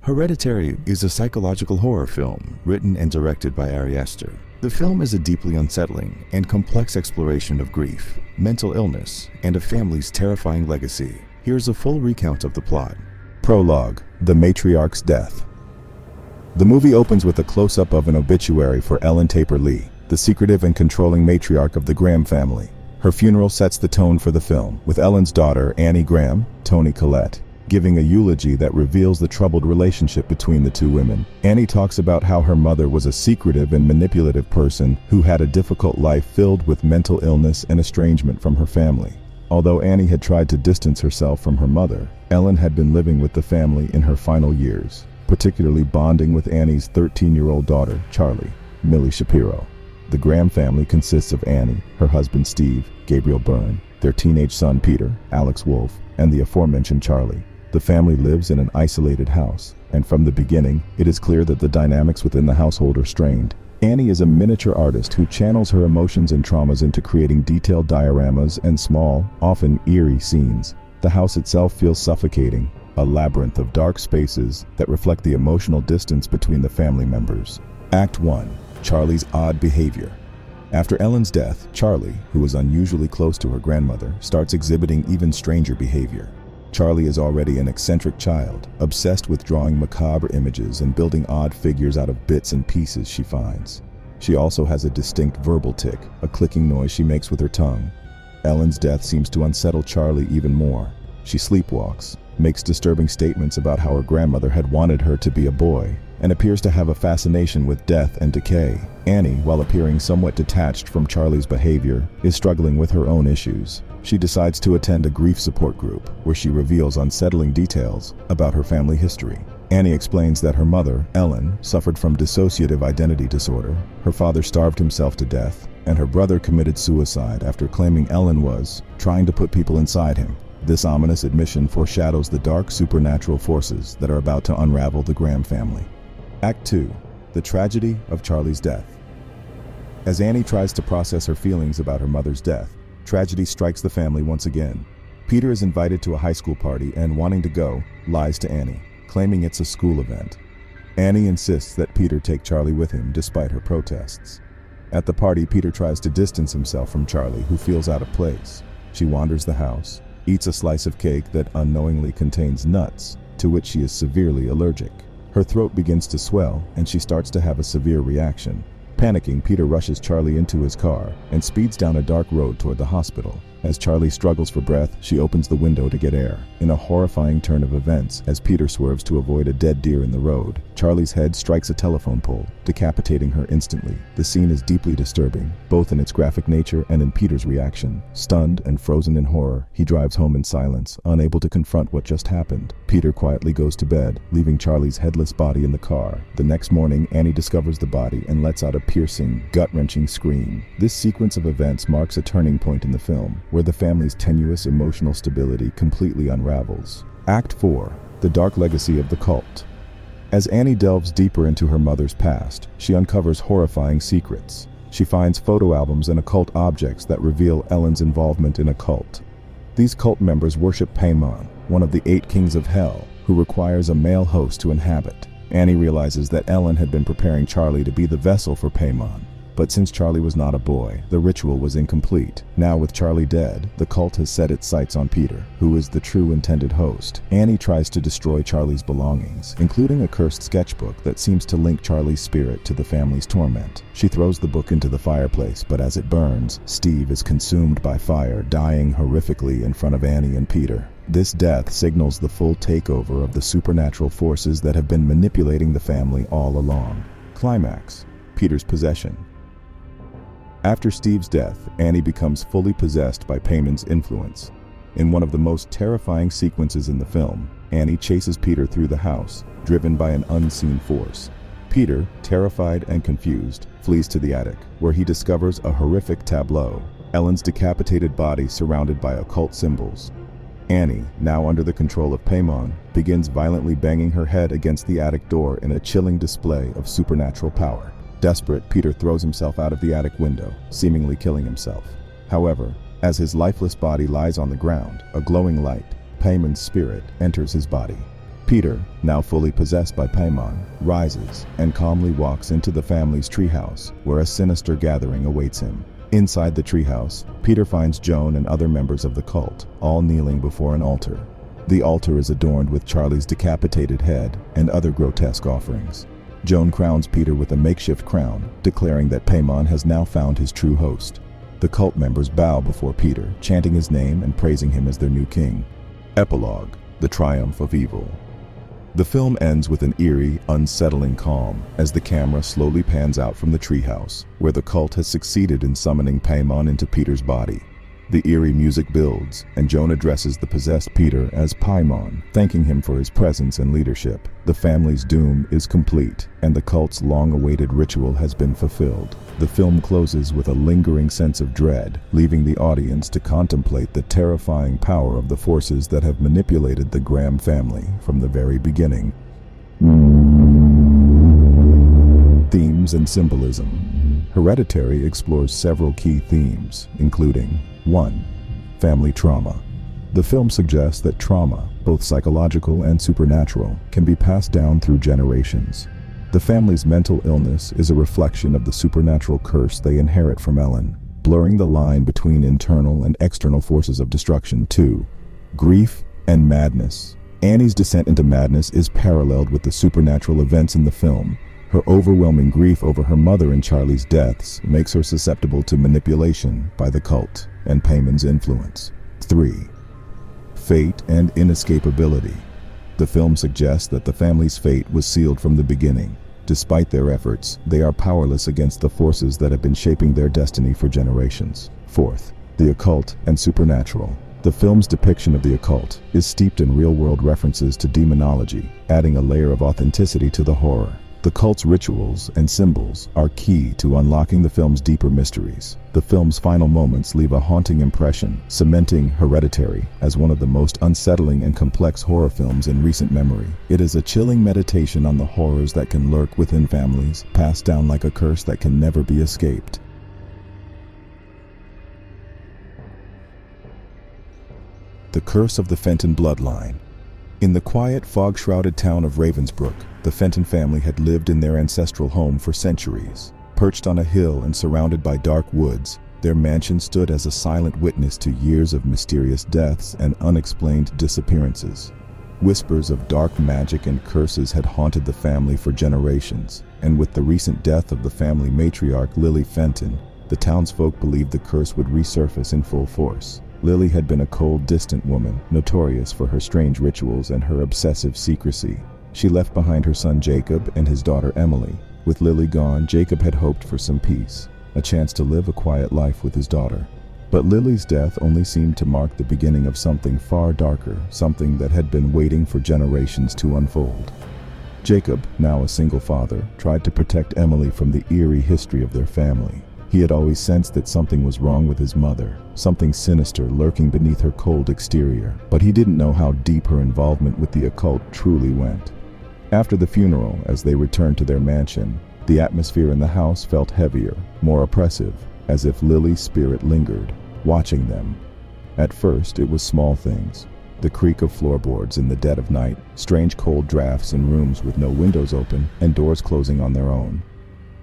Hereditary is a psychological horror film written and directed by Ari Aster. The film is a deeply unsettling and complex exploration of grief, mental illness, and a family's terrifying legacy. Here's a full recount of the plot. Prologue: The Matriarch's Death. The movie opens with a close-up of an obituary for Ellen Taper Lee, the secretive and controlling matriarch of the Graham family. Her funeral sets the tone for the film, with Ellen's daughter, Annie Graham, Toni Collette, giving a eulogy that reveals the troubled relationship between the two women. Annie talks about how her mother was a secretive and manipulative person who had a difficult life filled with mental illness and estrangement from her family. Although Annie had tried to distance herself from her mother, Ellen had been living with the family in her final years, particularly bonding with Annie's 13-year-old daughter, Charlie, Millie Shapiro. The Graham family consists of Annie, her husband Steve, Gabriel Byrne, their teenage son Peter, Alex Wolff, and the aforementioned Charlie. The family lives in an isolated house, and from the beginning, it is clear that the dynamics within the household are strained. Annie is a miniature artist who channels her emotions and traumas into creating detailed dioramas and small, often eerie scenes. The house itself feels suffocating, a labyrinth of dark spaces that reflect the emotional distance between the family members. Act 1. Charlie's odd behavior. After Ellen's death, Charlie, who was unusually close to her grandmother, starts exhibiting even stranger behavior. Charlie is already an eccentric child, obsessed with drawing macabre images and building odd figures out of bits and pieces she finds. She also has a distinct verbal tic, a clicking noise she makes with her tongue. Ellen's death seems to unsettle Charlie even more. She sleepwalks, makes disturbing statements about how her grandmother had wanted her to be a boy, and appears to have a fascination with death and decay. Annie, while appearing somewhat detached from Charlie's behavior, is struggling with her own issues. She decides to attend a grief support group, where she reveals unsettling details about her family history. Annie explains that her mother, Ellen, suffered from dissociative identity disorder, her father starved himself to death, and her brother committed suicide after claiming Ellen was trying to put people inside him. This ominous admission foreshadows the dark supernatural forces that are about to unravel the Graham family. Act 2. The Tragedy of Charlie's Death. As Annie tries to process her feelings about her mother's death, tragedy strikes the family once again. Peter is invited to a high school party and, wanting to go, lies to Annie, claiming it's a school event. Annie insists that Peter take Charlie with him despite her protests. At the party, Peter tries to distance himself from Charlie, who feels out of place. She wanders the house, eats a slice of cake that unknowingly contains nuts, to which she is severely allergic. Her throat begins to swell, and she starts to have a severe reaction. Panicking, Peter rushes Charlie into his car and speeds down a dark road toward the hospital. As Charlie struggles for breath, she opens the window to get air. In a horrifying turn of events, as Peter swerves to avoid a dead deer in the road, Charlie's head strikes a telephone pole, decapitating her instantly. The scene is deeply disturbing, both in its graphic nature and in Peter's reaction. Stunned and frozen in horror, he drives home in silence, unable to confront what just happened. Peter quietly goes to bed, leaving Charlie's headless body in the car. The next morning, Annie discovers the body and lets out a piercing, gut-wrenching scream. This sequence of events marks a turning point in the film, where the family's tenuous emotional stability completely unravels. Act 4. The Dark Legacy of the Cult. As Annie delves deeper into her mother's past, she uncovers horrifying secrets. She finds photo albums and occult objects that reveal Ellen's involvement in a cult. These cult members worship Paimon, one of the 8 kings of hell, who requires a male host to inhabit. Annie realizes that Ellen had been preparing Charlie to be the vessel for Paimon. But since Charlie was not a boy, the ritual was incomplete. Now, with Charlie dead, the cult has set its sights on Peter, who is the true intended host. Annie tries to destroy Charlie's belongings, including a cursed sketchbook that seems to link Charlie's spirit to the family's torment. She throws the book into the fireplace, but as it burns, Steve is consumed by fire, dying horrifically in front of Annie and Peter. This death signals the full takeover of the supernatural forces that have been manipulating the family all along. Climax: Peter's possession. After Steve's death, Annie becomes fully possessed by Paimon's influence. In one of the most terrifying sequences in the film, Annie chases Peter through the house, driven by an unseen force. Peter, terrified and confused, flees to the attic, where he discovers a horrific tableau: Ellen's decapitated body surrounded by occult symbols. Annie, now under the control of Paimon, begins violently banging her head against the attic door in a chilling display of supernatural power. Desperate, Peter throws himself out of the attic window, seemingly killing himself. However, as his lifeless body lies on the ground, a glowing light, Paimon's spirit, enters his body. Peter, now fully possessed by Paimon, rises and calmly walks into the family's treehouse, where a sinister gathering awaits him. Inside the treehouse, Peter finds Joan and other members of the cult, all kneeling before an altar. The altar is adorned with Charlie's decapitated head and other grotesque offerings. Joan crowns Peter with a makeshift crown, declaring that Paimon has now found his true host. The cult members bow before Peter, chanting his name and praising him as their new king. Epilogue: The Triumph of Evil. The film ends with an eerie, unsettling calm as the camera slowly pans out from the treehouse, where the cult has succeeded in summoning Paimon into Peter's body. The eerie music builds, and Joan addresses the possessed Peter as Paimon, thanking him for his presence and leadership. The family's doom is complete, and the cult's long-awaited ritual has been fulfilled. The film closes with a lingering sense of dread, leaving the audience to contemplate the terrifying power of the forces that have manipulated the Graham family from the very beginning. Themes and symbolism. Hereditary explores several key themes, including 1. Family trauma. The film suggests that trauma, both psychological and supernatural, can be passed down through generations. The family's mental illness is a reflection of the supernatural curse they inherit from Ellen, blurring the line between internal and external forces of destruction. 2. Grief and madness. Annie's descent into madness is paralleled with the supernatural events in the film. Her overwhelming grief over her mother and Charlie's deaths makes her susceptible to manipulation by the cult and Paimon's influence. 3. Fate and inescapability. The film suggests that the family's fate was sealed from the beginning. Despite their efforts, they are powerless against the forces that have been shaping their destiny for generations. 4th, the occult and supernatural. The film's depiction of the occult is steeped in real-world references to demonology, adding a layer of authenticity to the horror. The cult's rituals and symbols are key to unlocking the film's deeper mysteries. The film's final moments leave a haunting impression, cementing Hereditary as one of the most unsettling and complex horror films in recent memory. It is a chilling meditation on the horrors that can lurk within families, passed down like a curse that can never be escaped. The Curse of the Fenton Bloodline. In the quiet, fog-shrouded town of Ravensbrook, the Fenton family had lived in their ancestral home for centuries. Perched on a hill and surrounded by dark woods, their mansion stood as a silent witness to years of mysterious deaths and unexplained disappearances. Whispers of dark magic and curses had haunted the family for generations, and with the recent death of the family matriarch Lily Fenton, the townsfolk believed the curse would resurface in full force. Lily had been a cold, distant woman, notorious for her strange rituals and her obsessive secrecy. She left behind her son Jacob and his daughter Emily. With Lily gone, Jacob had hoped for some peace, a chance to live a quiet life with his daughter. But Lily's death only seemed to mark the beginning of something far darker, something that had been waiting for generations to unfold. Jacob, now a single father, tried to protect Emily from the eerie history of their family. He had always sensed that something was wrong with his mother, something sinister lurking beneath her cold exterior, but he didn't know how deep her involvement with the occult truly went. After the funeral, as they returned to their mansion, the atmosphere in the house felt heavier, more oppressive, as if Lily's spirit lingered, watching them. At first, it was small things. The creak of floorboards in the dead of night, strange cold drafts in rooms with no windows open, and doors closing on their own.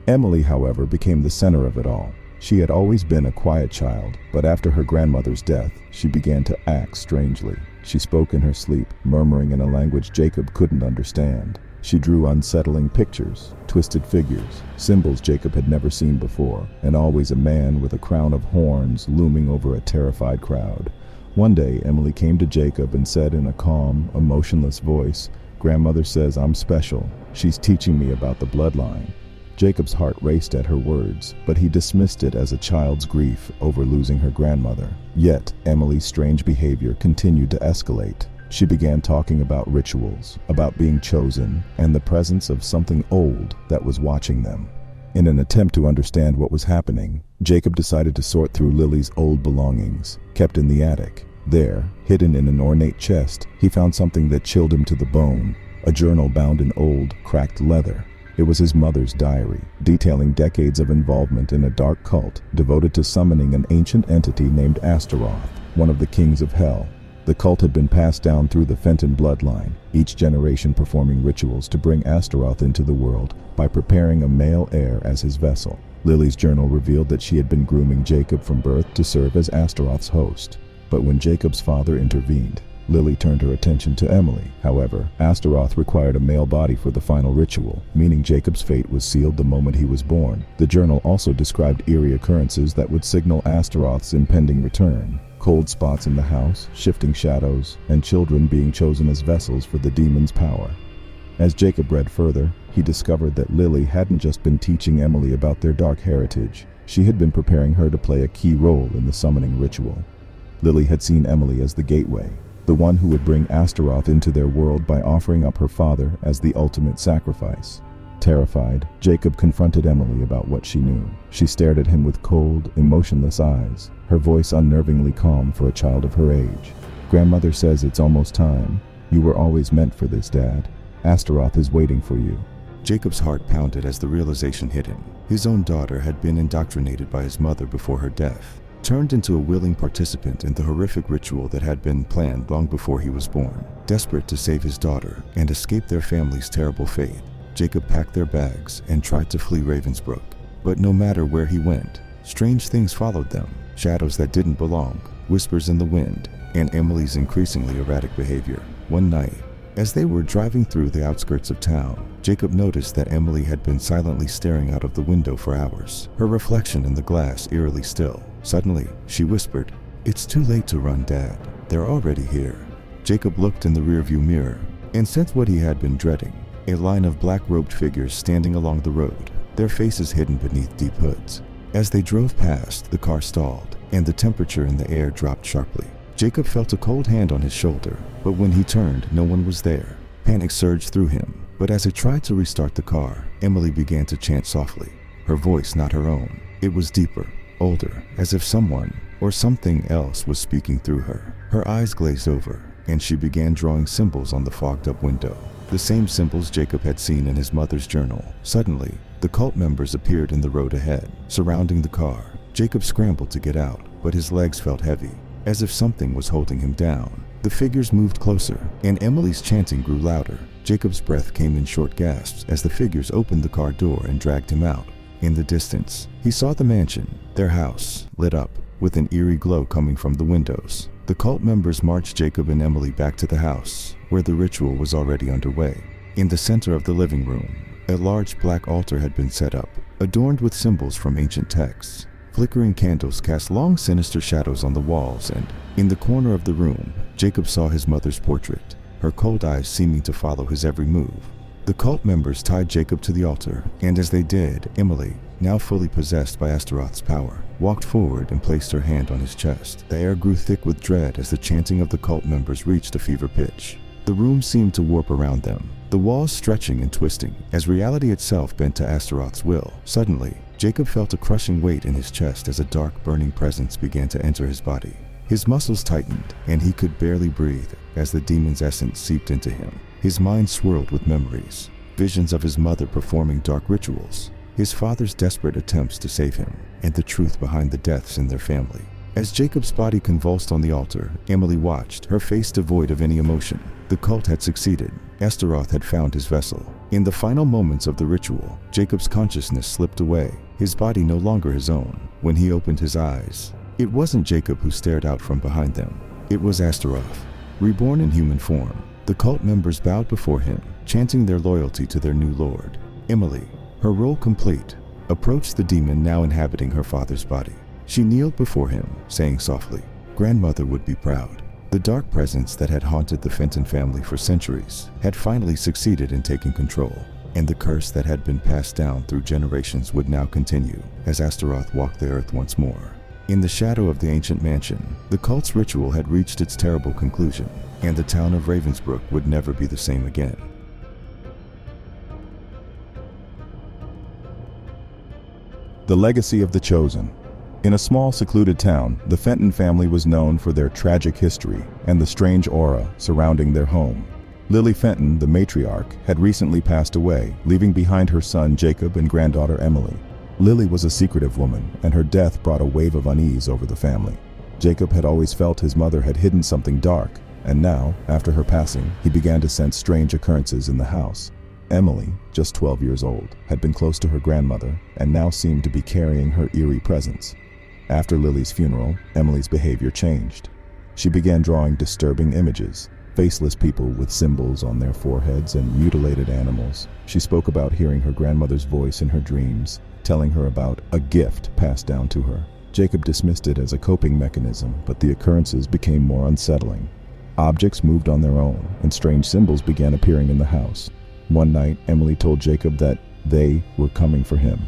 Emily, however, became the center of it all. She had always been a quiet child, but after her grandmother's death, she began to act strangely. She spoke in her sleep, murmuring in a language Jacob couldn't understand. She drew unsettling pictures, twisted figures, symbols Jacob had never seen before, and always a man with a crown of horns looming over a terrified crowd. One day, Emily came to Jacob and said in a calm, emotionless voice, "Grandmother says I'm special. She's teaching me about the bloodline." Jacob's heart raced at her words, but he dismissed it as a child's grief over losing her grandmother. Yet, Emily's strange behavior continued to escalate. She began talking about rituals, about being chosen, and the presence of something old that was watching them. In an attempt to understand what was happening, Jacob decided to sort through Lily's old belongings, kept in the attic. There, hidden in an ornate chest, he found something that chilled him to the bone, a journal bound in old, cracked leather. It was his mother's diary, detailing decades of involvement in a dark cult devoted to summoning an ancient entity named Astaroth, one of the kings of hell. The cult had been passed down through the Fenton Bloodline, each generation performing rituals to bring Astaroth into the world by preparing a male heir as his vessel. Lily's journal revealed that she had been grooming Jacob from birth to serve as Astaroth's host. But when Jacob's father intervened, Lily turned her attention to Emily. However, Astaroth required a male body for the final ritual, meaning Jacob's fate was sealed the moment he was born. The journal also described eerie occurrences that would signal Astaroth's impending return. Cold spots in the house, shifting shadows, and children being chosen as vessels for the demon's power. As Jacob read further, he discovered that Lily hadn't just been teaching Emily about their dark heritage. She had been preparing her to play a key role in the summoning ritual. Lily had seen Emily as the gateway, the one who would bring Astaroth into their world by offering up her father as the ultimate sacrifice. Terrified, Jacob confronted Emily about what she knew. She stared at him with cold, emotionless eyes, her voice unnervingly calm for a child of her age. "Grandmother says it's almost time. You were always meant for this, Dad. Astaroth is waiting for you." Jacob's heart pounded as the realization hit him. His own daughter had been indoctrinated by his mother before her death, turned into a willing participant in the horrific ritual that had been planned long before he was born. Desperate to save his daughter and escape their family's terrible fate, Jacob packed their bags and tried to flee Ravensbrook. But no matter where he went, strange things followed them. Shadows that didn't belong, whispers in the wind, and Emily's increasingly erratic behavior. One night, as they were driving through the outskirts of town, Jacob noticed that Emily had been silently staring out of the window for hours, her reflection in the glass eerily still. Suddenly, she whispered, "It's too late to run, Dad. They're already here." Jacob looked in the rearview mirror and sensed what he had been dreading: a line of black-robed figures standing along the road, their faces hidden beneath deep hoods. As they drove past, the car stalled, and the temperature in the air dropped sharply. Jacob felt a cold hand on his shoulder, but when he turned, no one was there. Panic surged through him, but as he tried to restart the car, Emily began to chant softly, her voice not her own. It was deeper, older, as if someone or something else was speaking through her. Her eyes glazed over, and she began drawing symbols on the fogged-up window, the same symbols Jacob had seen in his mother's journal. Suddenly, the cult members appeared in the road ahead, surrounding the car. Jacob scrambled to get out, but his legs felt heavy, as if something was holding him down. The figures moved closer, and Emily's chanting grew louder. Jacob's breath came in short gasps as the figures opened the car door and dragged him out. In the distance, he saw the mansion, their house, lit up, with an eerie glow coming from the windows. The cult members marched Jacob and Emily back to the house, where the ritual was already underway. In the center of the living room, a large black altar had been set up, adorned with symbols from ancient texts. Flickering candles cast long, sinister shadows on the walls, and in the corner of the room, Jacob saw his mother's portrait, her cold eyes seeming to follow his every move. The cult members tied Jacob to the altar, and as they did, Emily, now fully possessed by Astaroth's power, walked forward and placed her hand on his chest. The air grew thick with dread as the chanting of the cult members reached a fever pitch. The room seemed to warp around them, the walls stretching and twisting, as reality itself bent to Astaroth's will. Suddenly, Jacob felt a crushing weight in his chest as a dark, burning presence began to enter his body. His muscles tightened, and he could barely breathe as the demon's essence seeped into him. His mind swirled with memories, visions of his mother performing dark rituals, his father's desperate attempts to save him, and the truth behind the deaths in their family. As Jacob's body convulsed on the altar, Emily watched, her face devoid of any emotion. The cult had succeeded. Astaroth had found his vessel. In the final moments of the ritual, Jacob's consciousness slipped away, his body no longer his own. When he opened his eyes, it wasn't Jacob who stared out from behind them. It was Astaroth, reborn in human form. The cult members bowed before him, chanting their loyalty to their new lord. Emily, her role complete, approached the demon now inhabiting her father's body. She kneeled before him, saying softly, "Grandmother would be proud." The dark presence that had haunted the Fenton family for centuries had finally succeeded in taking control, and the curse that had been passed down through generations would now continue as Astaroth walked the earth once more. In the shadow of the ancient mansion, the cult's ritual had reached its terrible conclusion, and the town of Ravensbrook would never be the same again. The legacy of the Chosen. In a small, secluded town, the Fenton family was known for their tragic history and the strange aura surrounding their home. Lily Fenton, the matriarch, had recently passed away, leaving behind her son Jacob and granddaughter Emily. Lily was a secretive woman, and her death brought a wave of unease over the family. Jacob had always felt his mother had hidden something dark, and now, after her passing, he began to sense strange occurrences in the house. Emily, just 12 years old, had been close to her grandmother and now seemed to be carrying her eerie presence. After Lily's funeral, Emily's behavior changed. She began drawing disturbing images, faceless people with symbols on their foreheads and mutilated animals. She spoke about hearing her grandmother's voice in her dreams, telling her about a gift passed down to her. Jacob dismissed it as a coping mechanism, but the occurrences became more unsettling. Objects moved on their own, and strange symbols began appearing in the house. One night, Emily told Jacob that they were coming for him.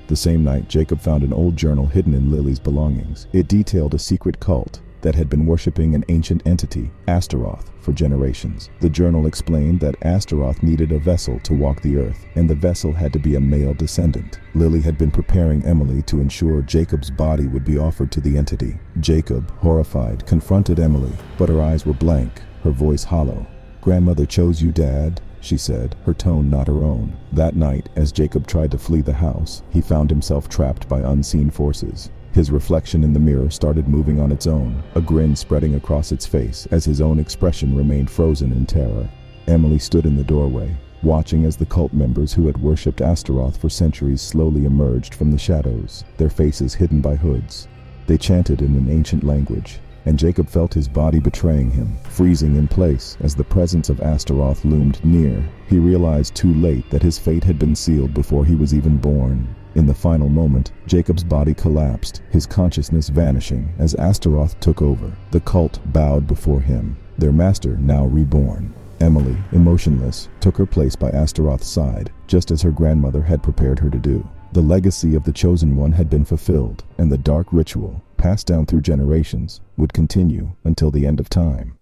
The same night, Jacob found an old journal hidden in Lily's belongings. It detailed a secret cult that had been worshipping an ancient entity, Astaroth, for generations. The journal explained that Astaroth needed a vessel to walk the earth, and the vessel had to be a male descendant. Lily had been preparing Emily to ensure Jacob's body would be offered to the entity. Jacob, horrified, confronted Emily, but her eyes were blank, her voice hollow. "Grandmother chose you, Dad," she said, her tone not her own. That night, as Jacob tried to flee the house, he found himself trapped by unseen forces. His reflection in the mirror started moving on its own, a grin spreading across its face as his own expression remained frozen in terror. Emily stood in the doorway, watching as the cult members who had worshipped Astaroth for centuries slowly emerged from the shadows, their faces hidden by hoods. They chanted in an ancient language, and Jacob felt his body betraying him, freezing in place as the presence of Astaroth loomed near. He realized too late that his fate had been sealed before he was even born. In the final moment, Jacob's body collapsed, his consciousness vanishing as Astaroth took over. The cult bowed before him, their master now reborn. Emily, emotionless, took her place by Astaroth's side, just as her grandmother had prepared her to do. The legacy of the Chosen One had been fulfilled, and the dark ritual, passed down through generations, would continue until the end of time.